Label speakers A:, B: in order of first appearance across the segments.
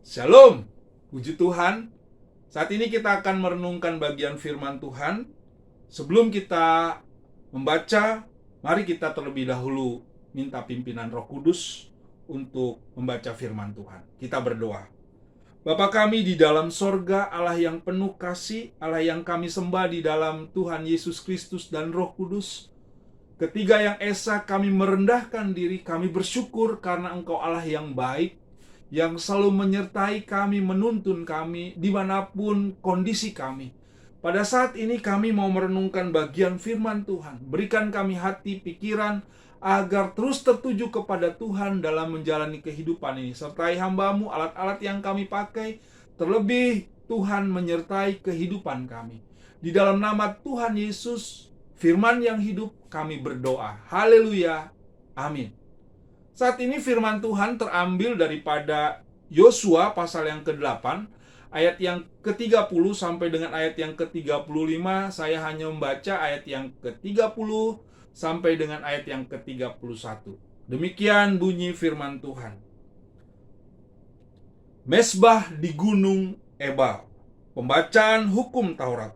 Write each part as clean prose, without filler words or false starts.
A: Shalom, puji Tuhan. Saat ini kita akan merenungkan bagian firman Tuhan. Sebelum kita membaca, mari kita terlebih dahulu minta pimpinan Roh Kudus untuk membaca firman Tuhan. Kita berdoa. Bapa kami di dalam sorga, Allah yang penuh kasih, Allah yang kami sembah di dalam Tuhan Yesus Kristus dan Roh Kudus. Ketiga yang esa, kami merendahkan diri, kami bersyukur karena Engkau Allah yang baik, yang selalu menyertai kami, menuntun kami dimanapun kondisi kami. Pada saat ini kami mau merenungkan bagian firman Tuhan. Berikan kami hati, pikiran, agar terus tertuju kepada Tuhan dalam menjalani kehidupan ini. Sertai hamba-Mu, alat-alat yang kami pakai, terlebih Tuhan menyertai kehidupan kami. Di dalam nama Tuhan Yesus, firman yang hidup, kami berdoa. Haleluya. Amin. Saat ini firman Tuhan terambil daripada Yosua pasal yang ke-8, ayat yang ke-30 sampai dengan ayat yang ke-35. Saya hanya membaca ayat yang ke-30 sampai dengan ayat yang ke-31. Demikian bunyi firman Tuhan. Mesbah di Gunung Ebal. Pembacaan hukum Taurat.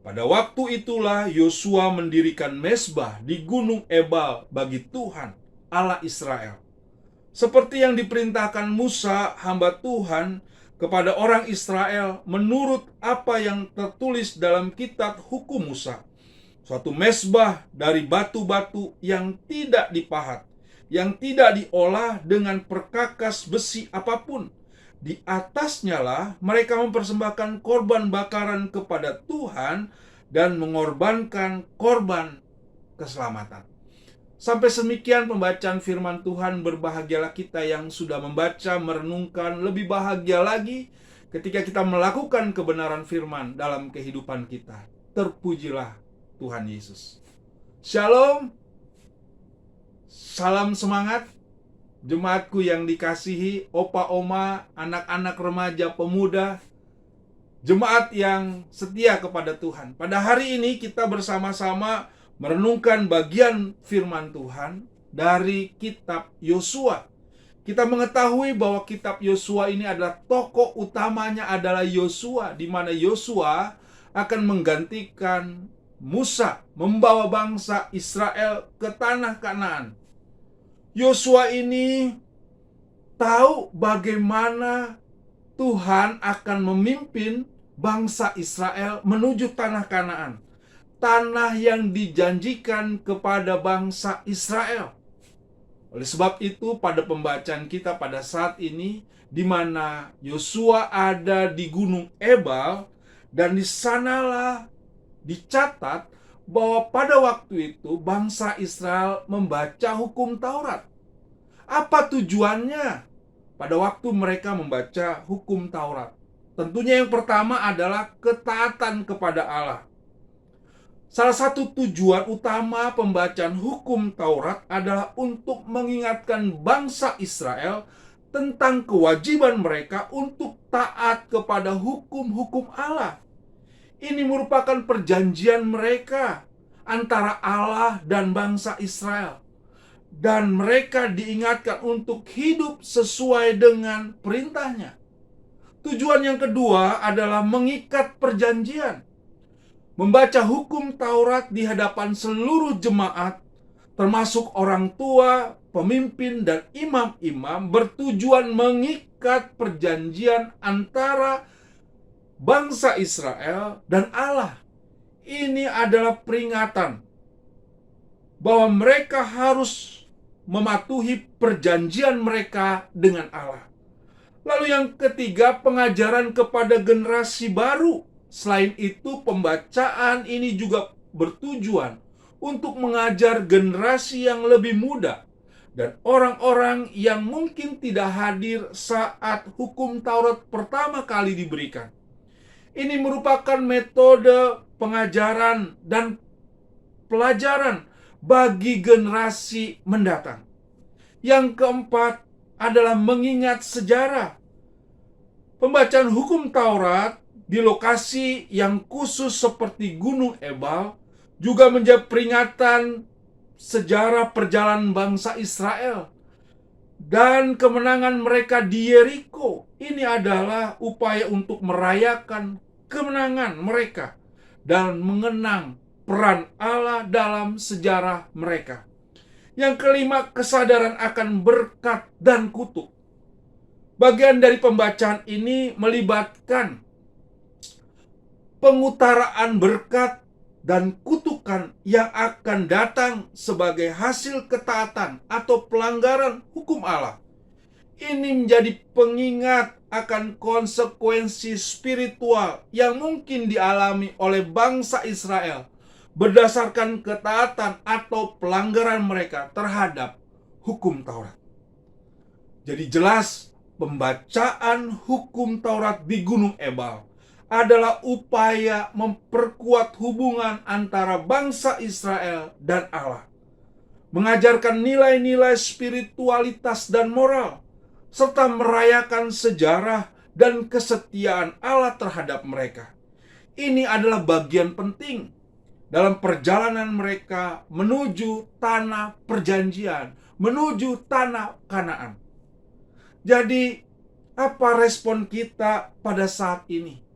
A: Pada waktu itulah Yosua mendirikan mesbah di Gunung Ebal bagi Tuhan Allah Israel, seperti yang diperintahkan Musa hamba Tuhan kepada orang Israel menurut apa yang tertulis dalam kitab hukum Musa. Suatu mesbah dari batu-batu yang tidak dipahat, yang tidak diolah dengan perkakas besi apapun. Di atasnya lah mereka mempersembahkan korban bakaran kepada Tuhan dan mengorbankan korban keselamatan. Sampai semikian pembacaan firman Tuhan. Berbahagialah kita yang sudah membaca, merenungkan. Lebih bahagia lagi ketika kita melakukan kebenaran firman dalam kehidupan kita. Terpujilah Tuhan Yesus. Shalom. Salam semangat jemaatku yang dikasihi, opa oma, anak-anak remaja, pemuda, jemaat yang setia kepada Tuhan. Pada hari ini kita bersama-sama merenungkan bagian firman Tuhan dari kitab Yosua. Kita mengetahui bahwa kitab Yosua ini adalah tokoh utamanya adalah Yosua, di mana Yosua akan menggantikan Musa membawa bangsa Israel ke tanah Kanaan. Yosua ini tahu bagaimana Tuhan akan memimpin bangsa Israel menuju tanah Kanaan, tanah yang dijanjikan kepada bangsa Israel. Oleh sebab itu, pada pembacaan kita pada saat ini, di mana Yosua ada di Gunung Ebal, dan di sanalah dicatat bahwa pada waktu itu bangsa Israel membaca hukum Taurat. Apa tujuannya pada waktu mereka membaca hukum Taurat? Tentunya yang pertama adalah ketaatan kepada Allah. Salah satu tujuan utama pembacaan hukum Taurat adalah untuk mengingatkan bangsa Israel tentang kewajiban mereka untuk taat kepada hukum-hukum Allah. Ini merupakan perjanjian mereka antara Allah dan bangsa Israel, dan mereka diingatkan untuk hidup sesuai dengan perintahnya. Tujuan yang kedua adalah mengikat perjanjian. Membaca hukum Taurat di hadapan seluruh jemaat, termasuk orang tua, pemimpin, dan imam-imam, bertujuan mengikat perjanjian antara bangsa Israel dan Allah. Ini adalah peringatan bahwa mereka harus mematuhi perjanjian mereka dengan Allah. Lalu yang ketiga, pengajaran kepada generasi baru. Selain itu, pembacaan ini juga bertujuan untuk mengajar generasi yang lebih muda dan orang-orang yang mungkin tidak hadir saat hukum Taurat pertama kali diberikan. Ini merupakan metode pengajaran dan pelajaran bagi generasi mendatang. Yang keempat adalah mengingat sejarah. Pembacaan hukum Taurat di lokasi yang khusus seperti Gunung Ebal juga menjadi peringatan sejarah perjalanan bangsa Israel dan kemenangan mereka di Yeriko. Ini adalah upaya untuk merayakan kemenangan mereka dan mengenang peran Allah dalam sejarah mereka. Yang kelima, kesadaran akan berkat dan kutuk. Bagian dari pembacaan ini melibatkan pengutaraan berkat dan kutukan yang akan datang sebagai hasil ketaatan atau pelanggaran hukum Allah. Ini menjadi pengingat akan konsekuensi spiritual yang mungkin dialami oleh bangsa Israel berdasarkan ketaatan atau pelanggaran mereka terhadap hukum Taurat. Jadi jelas pembacaan hukum Taurat di Gunung Ebal adalah upaya memperkuat hubungan antara bangsa Israel dan Allah, mengajarkan nilai-nilai spiritualitas dan moral, serta merayakan sejarah dan kesetiaan Allah terhadap mereka. Ini adalah bagian penting dalam perjalanan mereka menuju tanah perjanjian, menuju tanah Kanaan. Jadi, apa respon kita pada saat ini?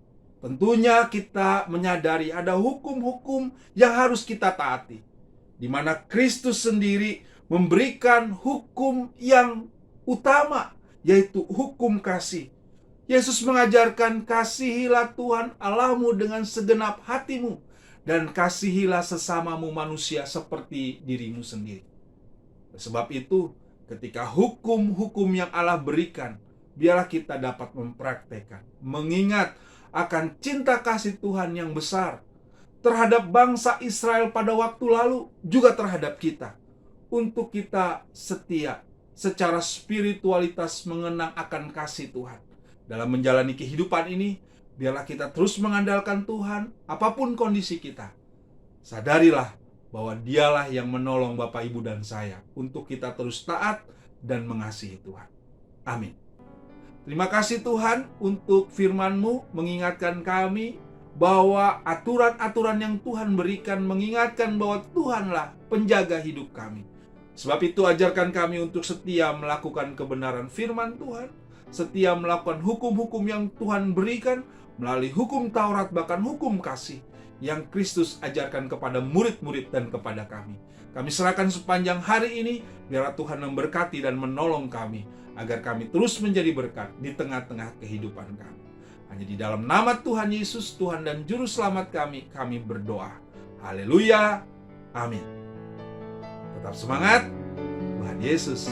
A: Tentunya kita menyadari ada hukum-hukum yang harus kita taati, di mana Kristus sendiri memberikan hukum yang utama, yaitu hukum kasih. Yesus mengajarkan, kasihilah Tuhan Allahmu dengan segenap hatimu, dan kasihilah sesamamu manusia seperti dirimu sendiri. Sebab itu, ketika hukum-hukum yang Allah berikan, biarlah kita dapat mempraktekkan, mengingat akan cinta kasih Tuhan yang besar terhadap bangsa Israel pada waktu lalu, juga terhadap kita, untuk kita setia secara spiritualitas mengenang akan kasih Tuhan. Dalam menjalani kehidupan ini, biarlah kita terus mengandalkan Tuhan apapun kondisi kita. Sadarilah bahwa Dialah yang menolong Bapak, Ibu, dan saya untuk kita terus taat dan mengasihi Tuhan. Amin. Terima kasih Tuhan untuk firman-Mu mengingatkan kami bahwa aturan-aturan yang Tuhan berikan mengingatkan bahwa Tuhanlah penjaga hidup kami. Sebab itu ajarkan kami untuk setia melakukan kebenaran firman Tuhan, setia melakukan hukum-hukum yang Tuhan berikan melalui hukum Taurat, bahkan hukum kasih yang Kristus ajarkan kepada murid-murid dan kepada kami. Kami serahkan sepanjang hari ini, biarlah Tuhan memberkati dan menolong kami, agar kami terus menjadi berkat di tengah-tengah kehidupan kami. Hanya di dalam nama Tuhan Yesus, Tuhan dan Juru Selamat kami berdoa. Haleluya. Amin. Tetap semangat. Tuhan Yesus